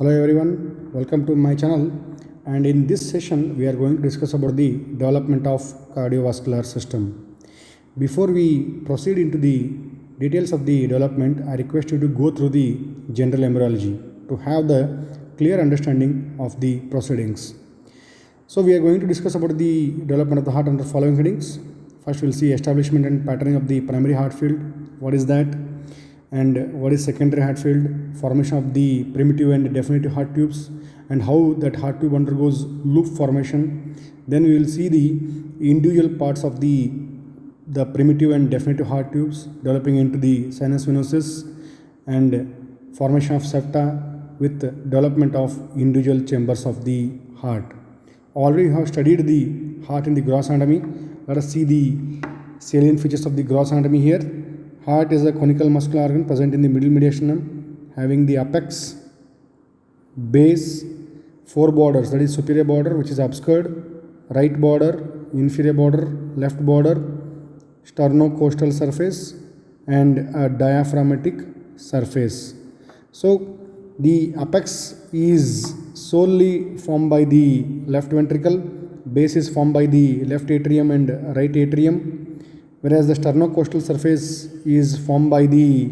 Hello everyone, welcome to my channel, and in this session we are going to discuss about the development of cardiovascular system. Before we proceed into the details of the development, I request you to go through the general embryology to have the clear understanding of the proceedings. So we are going to discuss about the development of the heart under following headings. First we will see establishment and patterning of the primary heart field. What is that? And what is secondary heart field, formation of the primitive and definitive heart tubes, and how that heart tube undergoes loop formation. Then we will see the individual parts of the primitive and definitive heart tubes developing into the sinus venosus and formation of septa with development of individual chambers of the heart. Already we have studied the heart in the gross anatomy. Let us see the salient features of the gross anatomy here. Heart is a conical muscular organ present in the middle mediastinum, having the apex, base, four borders, that is superior border which is obscured, right border, inferior border, left border, sternocostal surface, and a diaphragmatic surface. So the apex is solely formed by the left ventricle, base is formed by the left atrium and right atrium, whereas the sternocostal surface is formed by the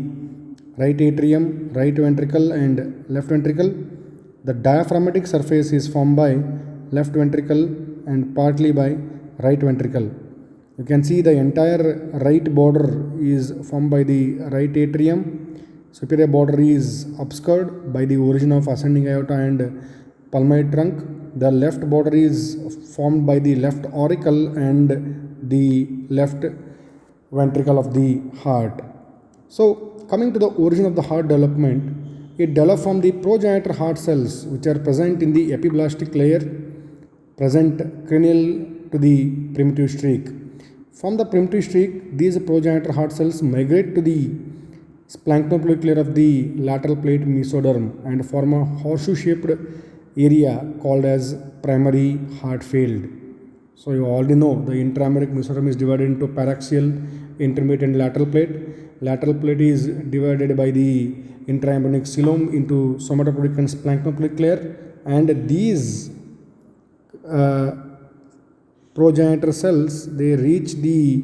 right atrium, right ventricle and left ventricle. The diaphragmatic surface is formed by left ventricle and partly by right ventricle. You can see the entire right border is formed by the right atrium. Superior border is obscured by the origin of ascending aorta and pulmonary trunk. The left border is formed by the left auricle and the left ventricle of the heart. So coming to the origin of the heart development, it developed from the progenitor heart cells which are present in the epiblastic layer present cranial to the primitive streak. From the primitive streak, these progenitor heart cells migrate to the splanchnopubic layer of the lateral plate mesoderm and form a horseshoe shaped area called as primary heart field. So you already know the intramedullary mesoderm is divided into paraxial, intermediate and lateral plate. Lateral plate is divided by the intraembryonic coelom into somatopubic and splanchnopubic layer, and these progenitor cells, they reach the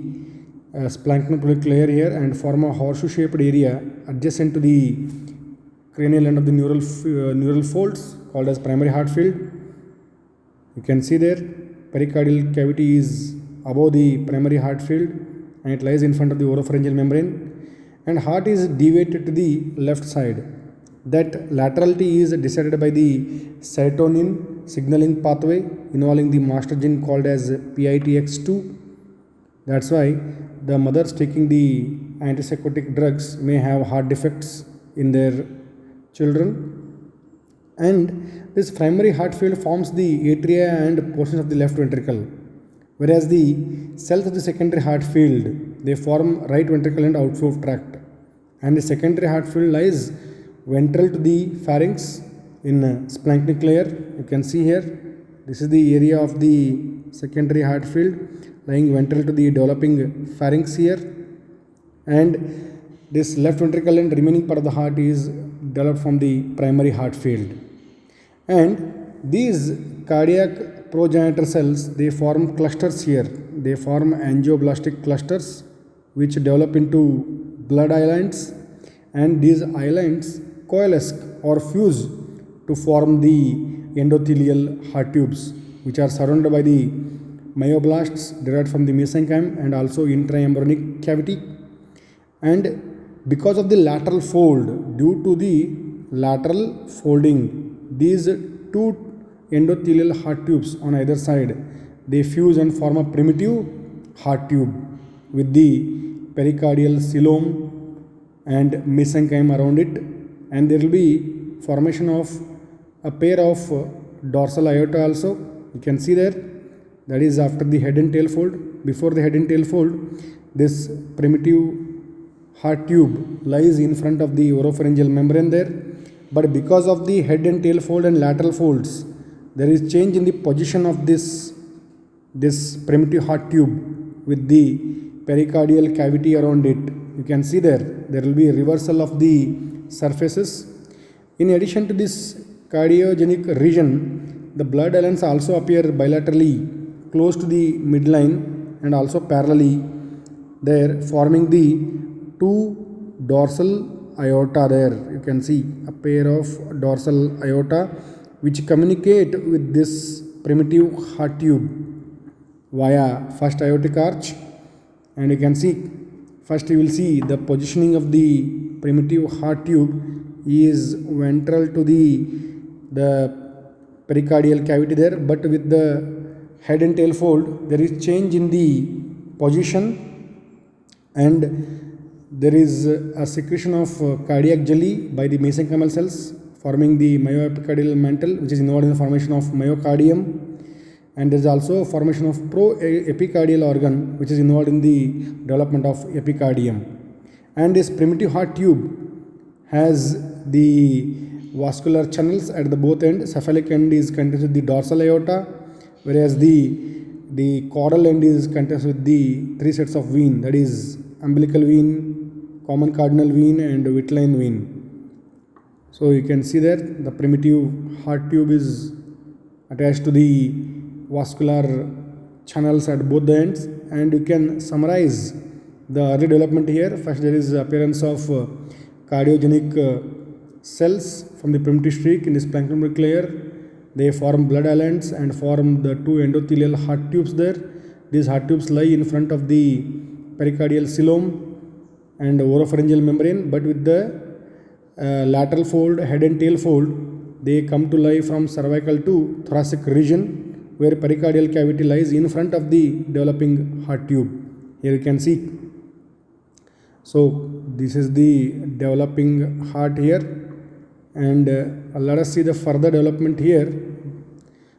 splanchnopubic layer here and form a horseshoe shaped area adjacent to the cranial end of the neural folds called as primary heart field. You can see there pericardial cavity is above the primary heart field and it lies in front of the oropharyngeal membrane, and heart is deviated to the left side. That laterality is decided by the serotonin signaling pathway involving the master gene called as PITX2. That's why the mothers taking the antipsychotic drugs may have heart defects in their children. And this primary heart field forms the atria and portions of the left ventricle, whereas the cells of the secondary heart field, they form right ventricle and outflow tract, and the secondary heart field lies ventral to the pharynx in splanchnic layer. You can see here, this is the area of the secondary heart field lying ventral to the developing pharynx here, and this left ventricle and remaining part of the heart is developed from the primary heart field. And these cardiac progenitor cells, they form clusters here. They form angioblastic clusters which develop into blood islands, and these islands coalesce or fuse to form the endothelial heart tubes which are surrounded by the myoblasts derived from the mesenchyme and also intraembryonic cavity. And because of the lateral fold, due to the lateral folding, these two endothelial heart tubes on either side, they fuse and form a primitive heart tube with the pericardial coelom and mesenchyme around it, and there will be formation of a pair of dorsal aorta also. You can see there, that is after the head and tail fold. Before the head and tail fold, this primitive heart tube lies in front of the oropharyngeal membrane there, but because of the head and tail fold and lateral folds, there is change in the position of this primitive heart tube with the pericardial cavity around it. You can see there will be a reversal of the surfaces. In addition to this cardiogenic region, the blood islands also appear bilaterally close to the midline and also parallelly there, forming the two dorsal aorta there. You can see a pair of dorsal aorta which communicate with this primitive heart tube via first aortic arch. And you can see, first you will see the positioning of the primitive heart tube is ventral to the pericardial cavity there, but with the head and tail fold there is change in the position, and there is a secretion of cardiac jelly by the mesenchymal cells forming the myoepicardial mantle, which is involved in the formation of myocardium, and there is also formation of proepicardial organ which is involved in the development of epicardium. And this primitive heart tube has the vascular channels at the both ends. Cephalic end is contains with the dorsal aorta, whereas the caudal end is contains with the three sets of vein, that is umbilical vein, common cardinal vein and Whitline vein. So you can see that the primitive heart tube is attached to the vascular channels at both the ends, and you can summarize the early development here. First, there is appearance of cardiogenic cells from the primitive streak in this pancreatic layer. They form blood islands and form the two endothelial heart tubes there. These heart tubes lie in front of the pericardial coelom and oropharyngeal membrane, but with the lateral fold, head and tail fold, they come to lie from cervical to thoracic region, where pericardial cavity lies in front of the developing heart tube. Here you can see. So this is the developing heart here, and let us see the further development here.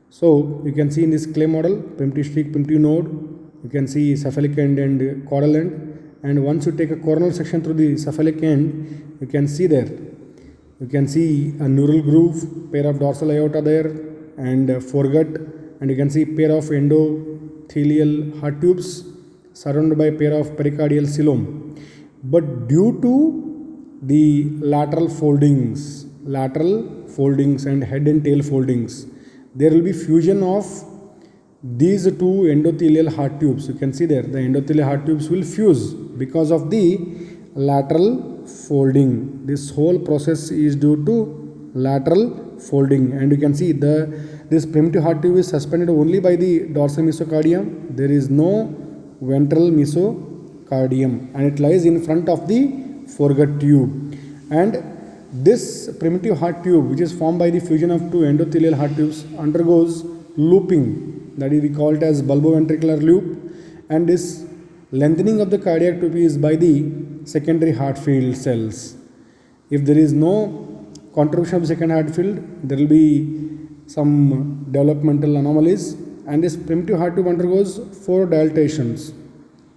So you can see in this clay model, primitive streak, primitive node, you can see cephalic end and caudal end, and once you take a coronal section through the cephalic end, you can see there, you can see a neural groove, pair of dorsal aorta there and foregut, and you can see pair of endothelial heart tubes surrounded by pair of pericardial coelom. But due to the lateral foldings and head and tail foldings, there will be fusion of these two endothelial heart tubes. You can see there, the endothelial heart tubes will fuse because of the lateral folding. This whole process is due to lateral folding, and you can see this primitive heart tube is suspended only by the dorsal mesocardium. There is no ventral mesocardium, and it lies in front of the foregut tube. And this primitive heart tube, which is formed by the fusion of two endothelial heart tubes, undergoes looping, that is we call it as bulbo-ventricular loop, and this lengthening of the cardiac tube is by the secondary heart field cells. If there is no contribution of the second heart field, there will be some developmental anomalies, and this primitive heart tube undergoes 4 dilatations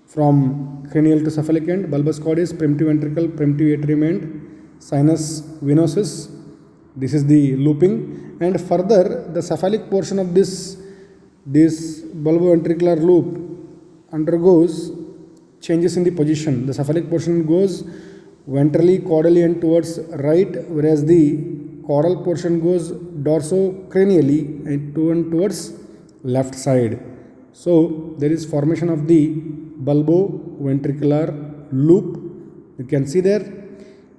from cranial to cephalic end, bulbous cordis, primitive ventricle, primitive atrium end, sinus, venosus. This is the looping, and further the cephalic portion of this bulbo-ventricular loop undergoes changes in the position. The cephalic portion goes ventrally, caudally and towards right, whereas the caudal portion goes dorsocranially and towards left side. So there is formation of the bulbo-ventricular loop. You can see there,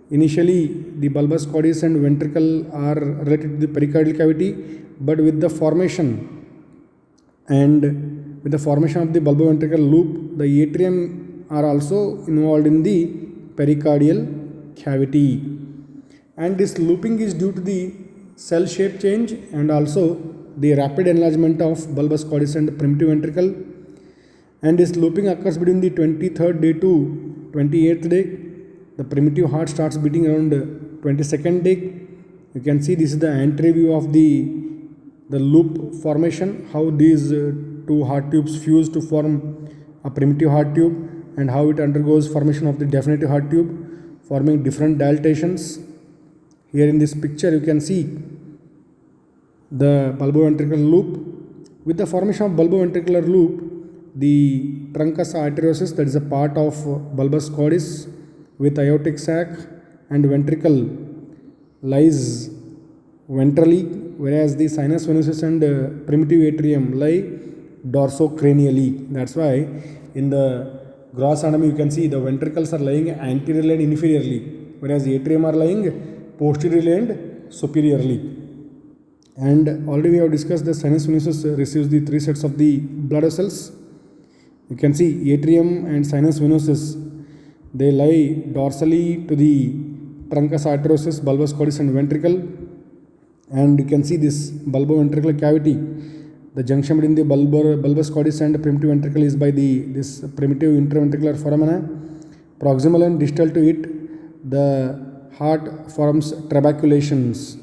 initially the bulbous cordis and ventricle are related to the pericardial cavity, but with the formation of the bulbo-ventricular loop, the atrium are also involved in the pericardial cavity. And this looping is due to the cell shape change and also the rapid enlargement of bulbous cordis and primitive ventricle. And this looping occurs between the 23rd day to 28th day. The primitive heart starts beating around 22nd day. You can see this is the anterior view of the loop formation, how these two heart tubes fuse to form a primitive heart tube, and how it undergoes formation of the definitive heart tube, forming different dilatations. Here in this picture you can see the bulbo-ventricular loop. With the formation of bulbo-ventricular loop, the truncus arteriosus, that is a part of bulbous cordis with aortic sac and ventricle, lies ventrally, whereas the sinus venosus and primitive atrium lie dorsocranially. That's why in the gross anatomy you can see the ventricles are lying anteriorly and inferiorly, whereas the atrium are lying posteriorly and superiorly. And already we have discussed the sinus venosus receives the three sets of the blood vessels. You can see atrium and sinus venosus, they lie dorsally to the truncus arteriosus, bulbus cordis and ventricle. And you can see this bulbo-ventricular cavity. The junction between the bulbus cordis and primitive ventricle is by this primitive interventricular foramina. Proximal and distal to it, the heart forms trabeculations,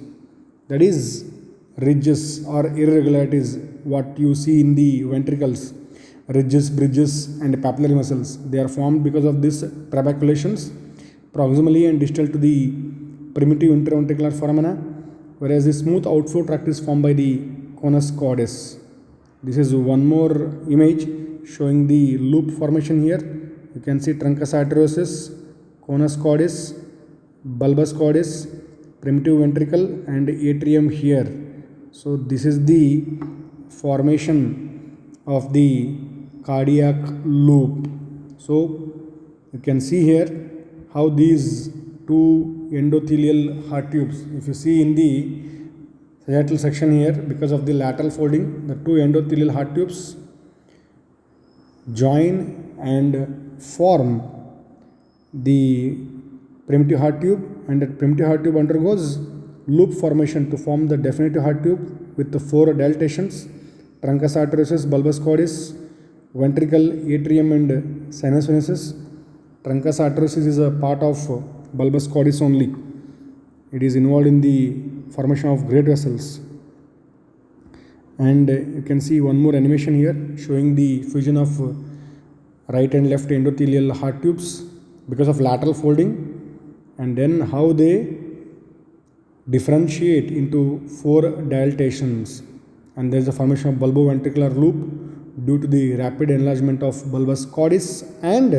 that is ridges or irregularities what you see in the ventricles, ridges, bridges and papillary muscles. They are formed because of this trabeculations proximally and distal to the primitive interventricular foramina, whereas the smooth outflow tract is formed by the conus cordis. This is one more image showing the loop formation here. You can see truncus arteriosus, conus cordis, bulbus cordis, primitive ventricle and atrium here. So this is the formation of the cardiac loop. So you can see here how these two endothelial heart tubes, if you see in the sagittal section here, because of the lateral folding, the two endothelial heart tubes join and form the primitive heart tube, and that primitive heart tube undergoes loop formation to form the definitive heart tube with the four dilatations: truncus arteriosus, bulbus cordis, ventricle, atrium and sinus venosus. Truncus arteriosus is a part of bulbus cordis only. It is involved in the formation of great vessels. And you can see one more animation here showing the fusion of right and left endothelial heart tubes because of lateral folding, and then how they differentiate into four dilatations, and there is a formation of bulbo-ventricular loop due to the rapid enlargement of bulbus cordis and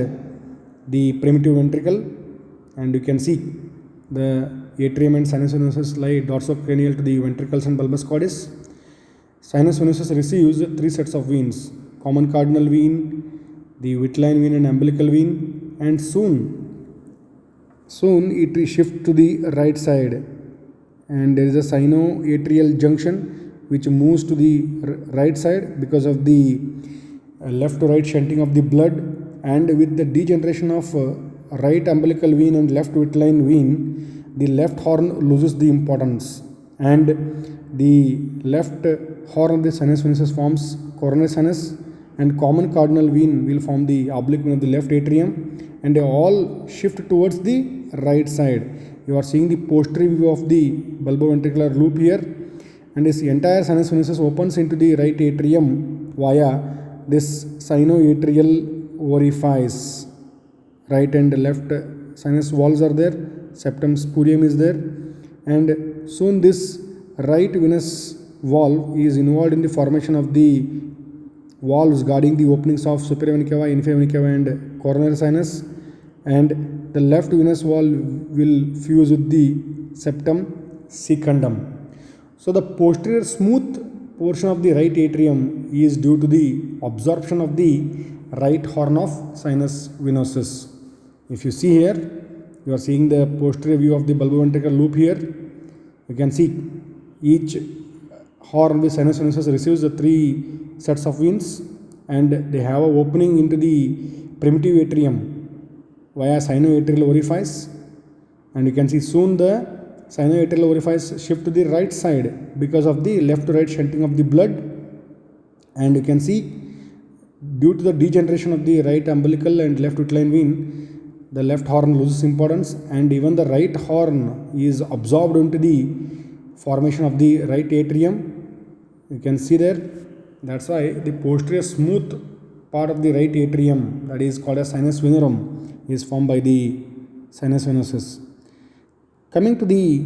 the primitive ventricle. And you can see the atrium and sinus venosus lie dorsocranial to the ventricles and bulbus cordis. Sinus venosus receives three sets of veins: common cardinal vein, the vitelline vein and umbilical vein, and soon it will shift to the right side, and there is a sinoatrial junction which moves to the right side because of the left to right shunting of the blood, and with the degeneration of right umbilical vein and left vitelline vein, the left horn loses the importance, and the left horn of the sinus venosus forms coronary sinus, and common cardinal vein will form the oblique vein of the left atrium, and they all shift towards the right side. You are seeing the posterior view of the bulbo-ventricular loop here, and this entire sinus venosus opens into the right atrium via this sinoatrial orifice. Right and left sinus walls are there, septum spurium is there, and soon this right venous valve is involved in the formation of the valves guarding the openings of superior vena cava, inferior vena cava and coronary sinus, and the left venous valve will fuse with the septum secundum. So the posterior smooth portion of the right atrium is due to the absorption of the right horn of sinus venosus. If you see here, you are seeing the posterior view of the bulbo-ventricular loop here. You can see each horn of the sinus venosus receives the three sets of veins, and they have an opening into the primitive atrium via sinoatrial orifice, and you can see soon the sinoatrial orifice shift to the right side because of the left to right shunting of the blood, and you can see due to the degeneration of the right umbilical and left vitelline vein, the left horn loses importance, and even the right horn is absorbed into the formation of the right atrium. You can see there. That's why the posterior smooth part of the right atrium, that is called as sinus venerum, is formed by the sinus venosus. Coming to the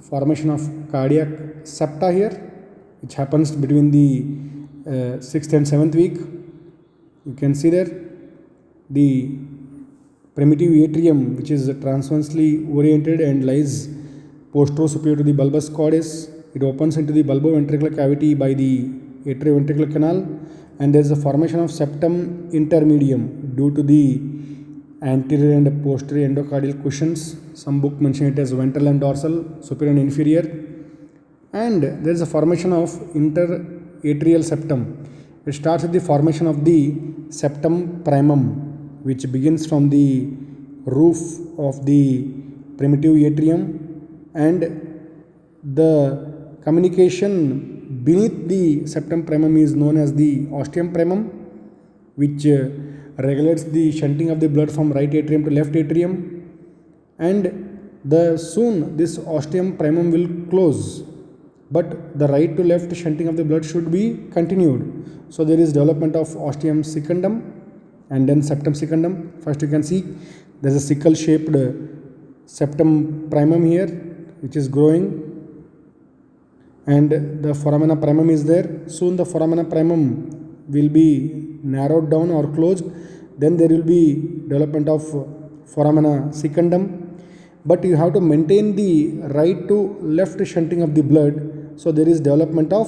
formation of cardiac septa here, which happens between the 6th and 7th week. You can see there the primitive atrium, which is transversely oriented and lies posterior superior to the bulbus cordis, it opens into the bulbo-ventricular cavity by the atrioventricular canal, and there is a formation of septum intermedium due to the anterior and posterior endocardial cushions. Some book mention it as ventral and dorsal, superior and inferior. And there is a formation of interatrial septum. It starts with the formation of the septum primum, which begins from the roof of the primitive atrium, and the communication beneath the septum primum is known as the ostium primum, which regulates the shunting of the blood from right atrium to left atrium, and soon this ostium primum will close, but the right to left shunting of the blood should be continued. So there is development of ostium secundum and then septum secundum. First you can see there is a sickle shaped septum primum here which is growing, and the foramina primum is there. Soon the foramina primum will be narrowed down or closed. Then there will be development of foramina secundum, but you have to maintain the right to left shunting of the blood. So there is development of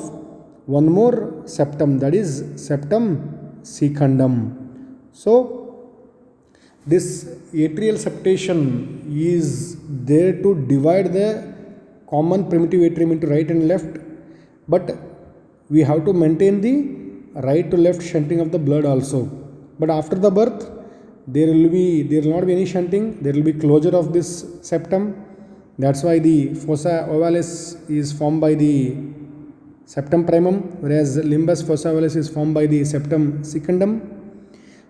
one more septum, that is septum secundum. So this atrial septation is there to divide the common primitive atrium into right and left, but we have to maintain the right to left shunting of the blood also. But after the birth, there will not be any shunting, there will be closure of this septum. That's why the fossa ovalis is formed by the septum primum, whereas limbus fossa ovalis is formed by the septum secundum.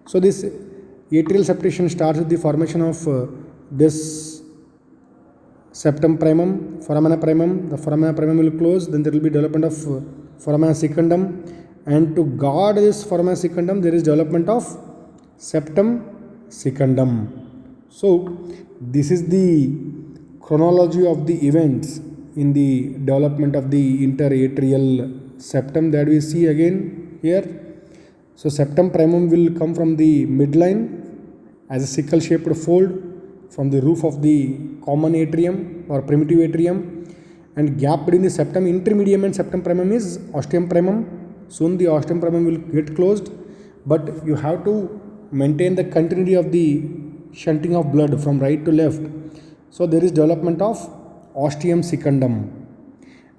So this atrial septation starts with the formation of this septum primum, foramina primum. The foramina primum will close, then there will be development of foramina secundum, and to guard this foramina secundum there is development of septum secundum. So this is the chronology of the events in the development of the interatrial septum that we see again here. So septum primum will come from the midline as a sickle shaped fold from the roof of the common atrium or primitive atrium, and gap between the septum intermedium and septum primum is ostium primum. Soon the ostium primum will get closed, but you have to maintain the continuity of the shunting of blood from right to left. So there is development of ostium secundum,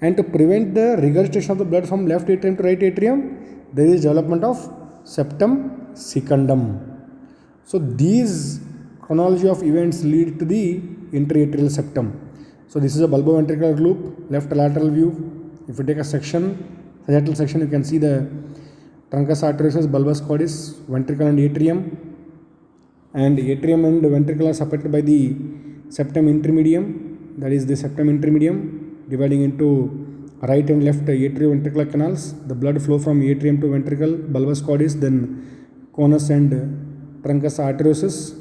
and to prevent the regurgitation of the blood from left atrium to right atrium, there is development of septum secundum. So these chronology of events lead to the interatrial septum. So this is a bulbo-ventricular loop, left lateral view. If you take a sagittal section, you can see the truncus arteriosus, bulbus cordis, ventricle and atrium, and atrium and ventricle are separated by the septum intermedium, that is the septum intermedium dividing into right and left atrioventricular canals. The blood flow from atrium to ventricle, bulbus cordis, then conus and truncus arteriosus.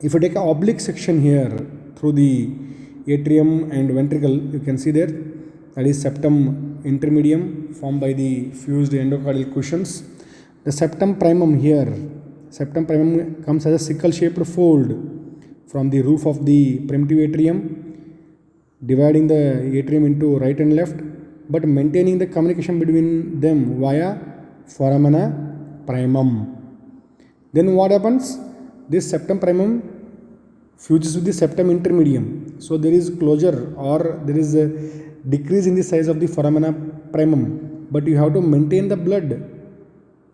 If you take an oblique section here through the atrium and ventricle, you can see there, that is septum intermedium formed by the fused endocardial cushions. The septum primum here, septum primum comes as a sickle shaped fold from the roof of the primitive atrium, dividing the atrium into right and left, but maintaining the communication between them via foramina primum. Then what happens? This septum primum fuses with the septum intermedium. So there is closure or there is a decrease in the size of the foramina primum, but you have to maintain the blood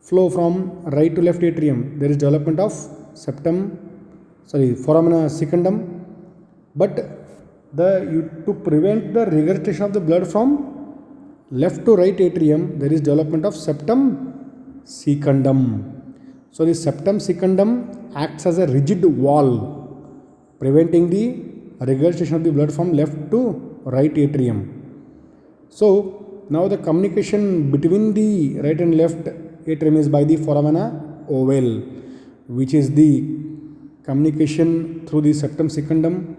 flow from right to left atrium. There is development of foramina secundum, but to prevent the regurgitation of the blood from left to right atrium, there is development of septum secundum. So the septum secundum acts as a rigid wall, preventing the regurgitation of the blood from left to right atrium. So now the communication between the right and left atrium is by the foramina ovale, which is the communication through the septum secundum,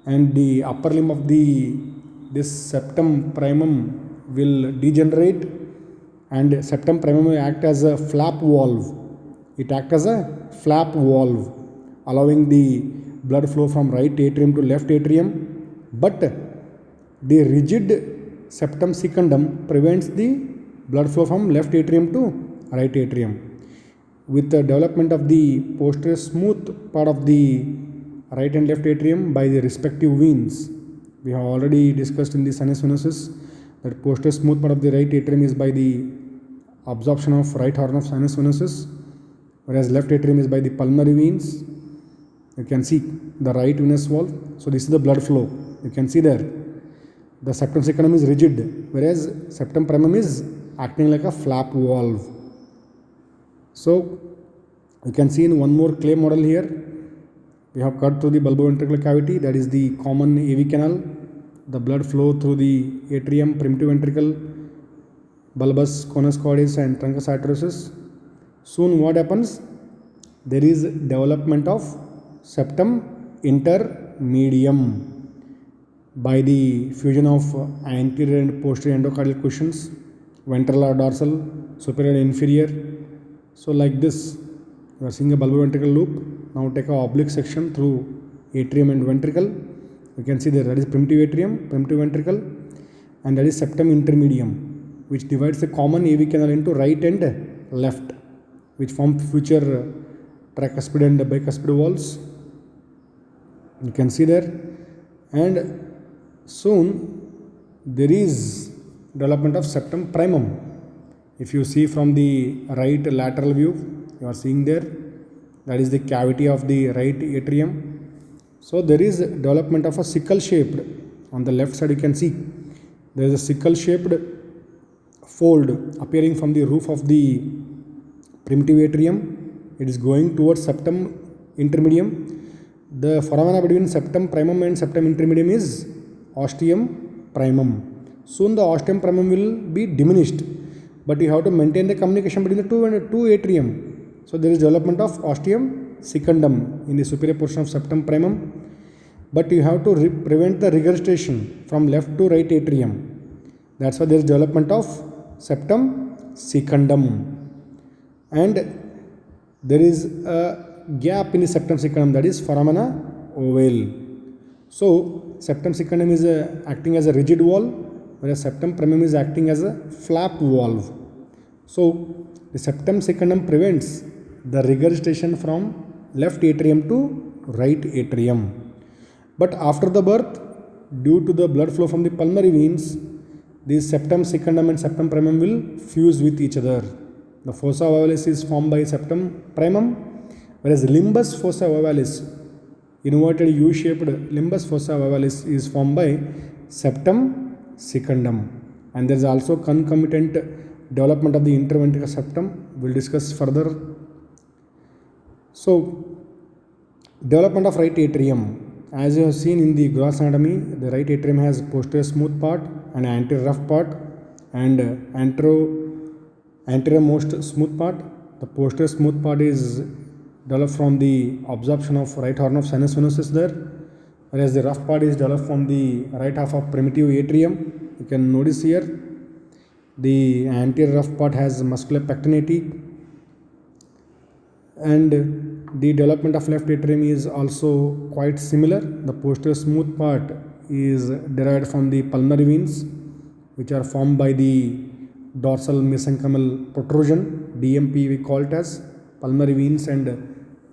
and the upper limb of this septum primum will degenerate, and septum primum will act as a flap valve. It acts as a flap valve, allowing the blood flow from right atrium to left atrium, but the rigid septum secundum prevents the blood flow from left atrium to right atrium. With the development of the posterior smooth part of the right and left atrium by the respective veins, we have already discussed in the sinus venosus that posterior smooth part of the right atrium is by the absorption of right horn of sinus venosus, whereas left atrium is by the pulmonary veins. You can see the right venous wall. So this is the blood flow. You can see there. The septum secundum is rigid, whereas septum primum is acting like a flap valve. So you can see in one more clay model here, we have cut through the bulbo-ventricular cavity, that is the common AV canal. The blood flow through the atrium, primitive ventricle, bulbus, conus cordis and truncus arteriosus. Soon what happens? There is development of septum intermedium by the fusion of anterior and posterior endocardial cushions, ventral or dorsal, superior and inferior. So like this, you are seeing a bulbo-ventricular loop. Now take a oblique section through atrium and ventricle. You can see there, that is primitive atrium, primitive ventricle, and that is septum intermedium, which divides the common AV canal into right and left, which form future tricuspid and bicuspid walls. You can see there. And soon there is development of septum primum. If you see from the right lateral view, you are seeing there, that is the cavity of the right atrium. So there is development of a sickle shaped, on the left side you can see, there is a sickle shaped fold appearing from the roof of the primitive atrium. It is going towards septum intermedium. The foramina between septum primum and septum intermedium is ostium primum. Soon the ostium primum will be diminished, but you have to maintain the communication between the two atrium. So there is development of ostium secundum in the superior portion of septum primum, but you have to prevent the regurgitation from left to right atrium. That's why there is development of septum secundum, and there is a gap in the septum secundum, that is foramina ovale. So septum secundum is acting as a rigid wall, whereas septum primum is acting as a flap valve. So the septum secundum prevents the regurgitation from left atrium to right atrium. But after the birth, due to the blood flow from the pulmonary veins, the septum secundum and septum primum will fuse with each other. The fossa ovalis is formed by septum primum, whereas limbus fossa ovalis, inverted U-shaped limbus fossa ovalis, is formed by septum secundum. And there is also concomitant development of the interventricular septum. We will discuss further. So, development of right atrium. As you have seen in the gross anatomy, the right atrium has posterior smooth part and anterior rough part and anterior most smooth part. The posterior smooth part is developed from the absorption of right horn of sinus venosus there, whereas the rough part is developed from the right half of primitive atrium. You can notice here, the anterior rough part has muscular pectinate, and the development of left atrium is also quite similar. The posterior smooth part is derived from the pulmonary veins, which are formed by the dorsal mesenchymal protrusion, DMP we call it as pulmonary veins, and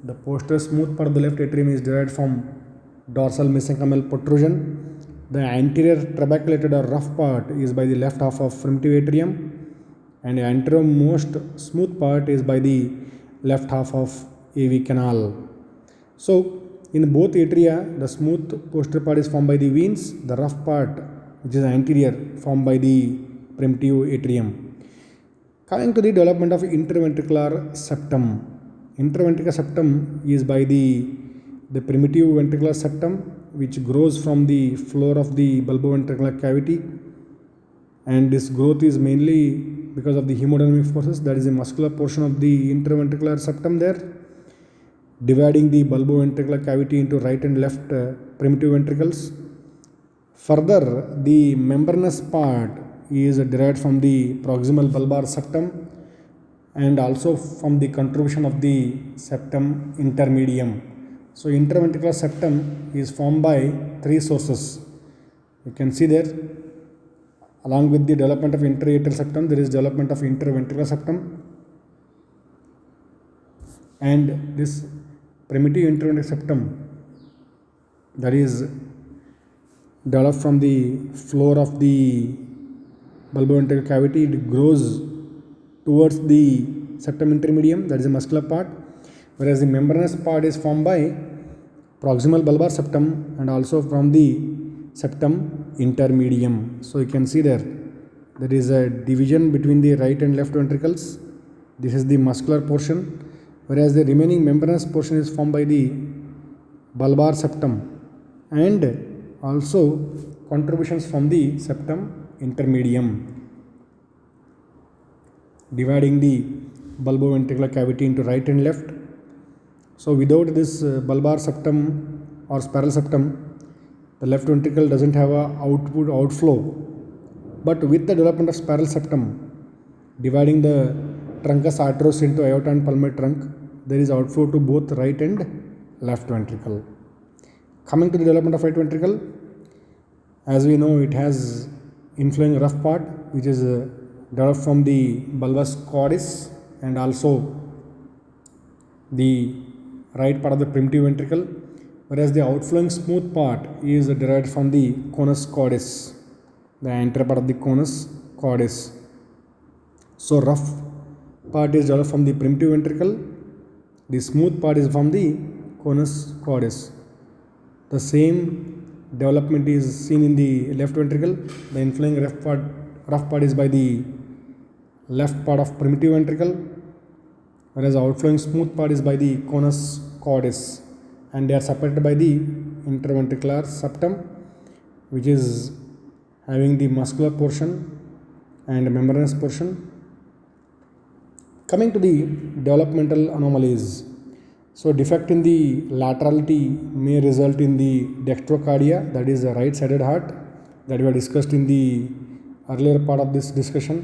the posterior smooth part of the left atrium is derived from dorsal mesenchymal protrusion. The anterior trabeculated or rough part is by the left half of primitive atrium, and the anterior most smooth part is by the left half of AV canal. So in both atria, the smooth posterior part is formed by the veins, the rough part, which is anterior, formed by the primitive atrium. Coming to the development of interventricular septum. Interventricular septum is by the primitive ventricular septum, which grows from the floor of the bulbo-ventricular cavity, and this growth is mainly because of the hemodynamic forces. That is the muscular portion of the interventricular septum there, dividing the bulbo-ventricular cavity into right and left primitive ventricles. Further, the membranous part is derived from the proximal bulbar septum and also from the contribution of the septum intermedium. So interventricular septum is formed by three sources. You can see there, Along with the development of interatrial septum, there is development of interventricular septum. And this primitive interventricular septum, that is developed from the floor of the bulbo-ventricular cavity, it grows towards the septum intermedium, that is the muscular part, whereas the membranous part is formed by proximal bulbar septum and also from the septum intermedium. So you can see there is a division between the right and left ventricles. This is the muscular portion, whereas the remaining membranous portion is formed by the bulbar septum and also contributions from the septum intermedium, dividing the bulbo-ventricular cavity into right and left. So without this bulbar septum or spiral septum, the left ventricle doesn't have a outflow. But with the development of spiral septum, dividing the truncus arteriosus into aorta and pulmonary trunk, there is outflow to both right and left ventricle. Coming to the development of right ventricle, as we know, it has inflowing rough part, which is developed from the bulbus cordis and also the right part of the primitive ventricle, whereas the outflowing smooth part is derived from the conus cordis, the anterior part of the conus cordis. So rough part is developed from the primitive ventricle, the smooth part is from the conus cordis. The same development is seen in the left ventricle. The inflowing rough part is by the left part of primitive ventricle, whereas the outflowing smooth part is by the conus cordis, and they are separated by the interventricular septum, which is having the muscular portion and membranous portion. Coming to the developmental anomalies. So defect in the laterality may result in the dextrocardia, that is the right-sided heart, that we have discussed in the earlier part of this discussion,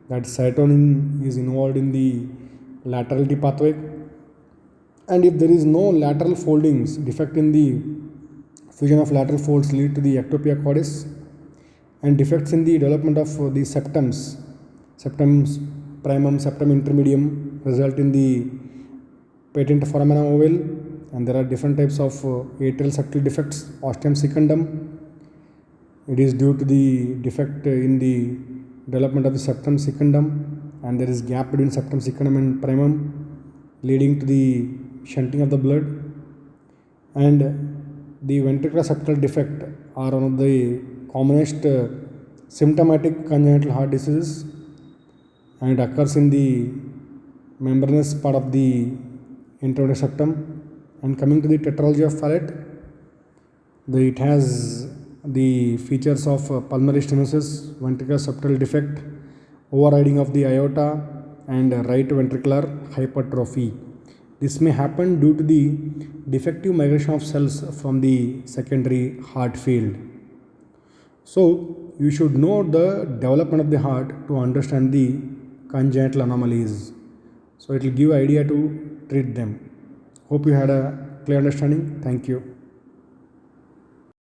that serotonin is involved in the laterality pathway. And if there is no lateral foldings, defect in the fusion of lateral folds lead to the ectopia cordis, and defects in the development of the septums, septum primum, septum intermedium, result in the patent foramina ovale, and there are different types of atrial septal defects. Ostium secundum, it is due to the defect in the development of the septum secundum, and there is gap between septum secundum and primum, leading to the shunting of the blood. And the ventricular septal defect are one of the commonest symptomatic congenital heart diseases, and it occurs in the membranous part of the interventricular septum. And coming to the tetralogy of Fallot, it has the features of pulmonary stenosis, ventricular septal defect, overriding of the aorta, and right ventricular hypertrophy. This may happen due to the defective migration of cells from the secondary heart field. So you should know the development of the heart to understand the congenital anomalies. So it will give idea to treat them. Hope you had a clear understanding. Thank you.